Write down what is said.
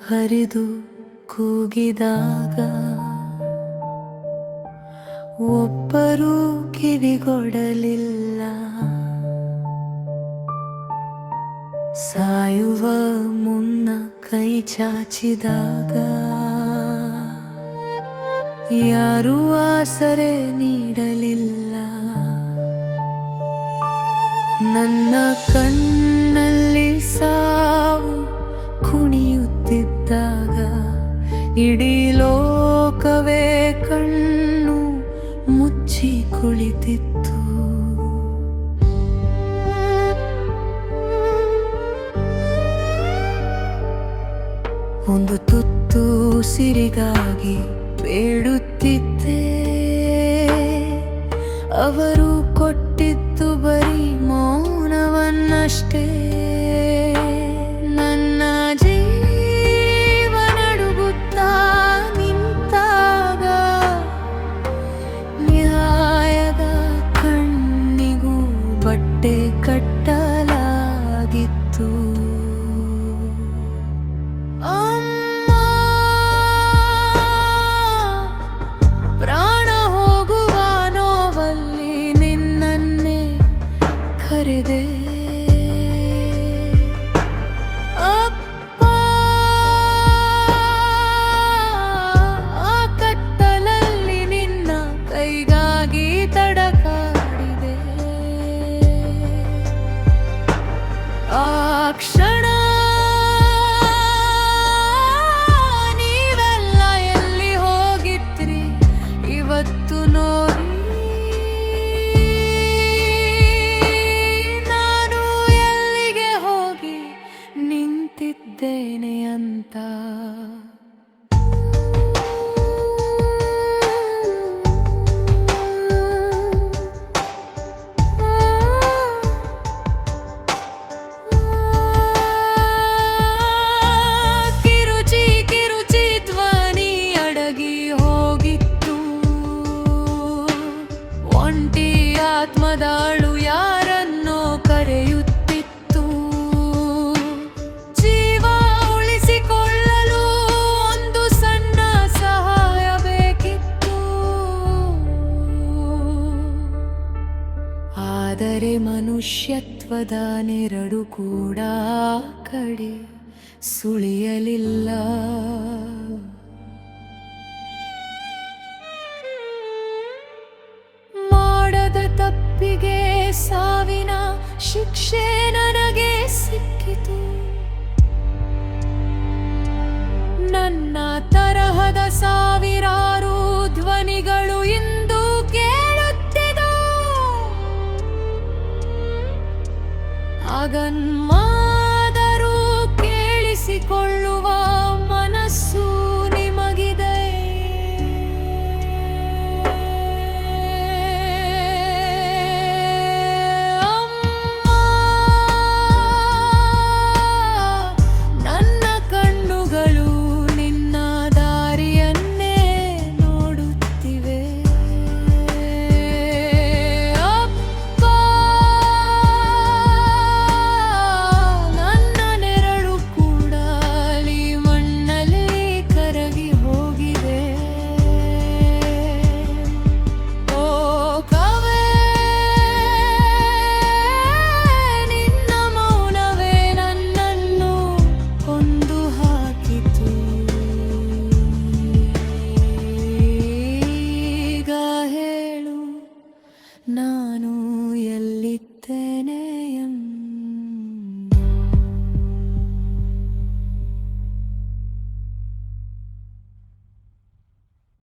ಹರಿದು ಕೂಗಿದಾಗ ಒಬ್ಬರೂ ಕಿವಿಗೊಡಲಿಲ್ಲ. ಸಾಯುವ ಮುನ್ನ ಕೈ ಚಾಚಿದಾಗ ಯಾರೂ ಆಸರೆ ನೀಡಲಿಲ್ಲ. ನನ್ನ ಕಣ್ಣಲ್ಲಿ ಸಾವು ಕುಣಿಯುತ್ತಿದ್ದಾಗ ಇಡೀ ಲೋಕವೇ ಕಣ್ಣು ಮುಚ್ಚಿ ಕುಳಿತಿತ್ತು. ಒಂದು ತುತ್ತು ಉಸಿರಿಗಾಗಿ ಬೇಡುತ್ತಿದ್ದೆ, ಅವರು ಕೊಟ್ಟಿದ್ದು ಬರೀ ಮೌನವನ್ನಷ್ಟೇ. ನನ್ನ ಜೀವ ನಡುಗುತ್ತಾ ನಿಂತಾಗ ನ್ಯಾಯದ ಕಣ್ಣಿಗೂ ಬಟ್ಟೆ ಕಟ್ಟಲಾಗಿತ್ತು. ಪ್ರಾಣ ಹೋಗುವ ನೋವಲ್ಲಿ ನಿನ್ನನ್ನೇ ಕರೆದೆ. ಅಪ್ಪ, ಆ ಕತ್ತಲಲ್ಲಿ ನಿನ್ನ ಕೈಗಾಗಿ ತಡಕಾಡಿದೆ. ಆ ಕ್ಷಣ ನೀವೆಲ್ಲ ಎಲ್ಲಿ ಹೋಗಿದ್ರಿ ಇವತ್ತು ನೋಡಿ. ನಾನು ಎಲ್ಲಿಗೆ ಹೋಗಿ ನಿಂತಿದ್ದೇನೆ ಅಂತ. ಕಿರುಚಿ ಕಿರುಚಿ ಧ್ವನಿ ಅಡಗಿ ಹೋಗಿತ್ತು. ಒಂಟಿ ಆತ್ಮದಾಳು ಯಾರನ್ನೋ ಕರೆಯುತ್ತಿತ್ತು. ಜೀವ ಉಳಿಸಿಕೊಳ್ಳಲು ಒಂದು ಸಣ್ಣ ಸಹಾಯ ಬೇಕಿತ್ತು. ಆದರೆ ಮನುಷ್ಯತ್ವದ ನೆರಳು ಕೂಡ ಆ ಕಡೆ ಸುಳಿಯಲಿಲ್ಲ. ಮಾಡದ ತಪ್ಪಿಗೆ ಸಾವಿನ ಶಿಕ್ಷೆ ನನಗೆ ಸಿಕ್ಕಿತು. ನನ್ನ ತರಹದ ಸಾವಿರಾರು ಧ್ವನಿಗಳು ಇಂದು ಕೇಳುತ್ತಿದ್ದವು. ಆಗ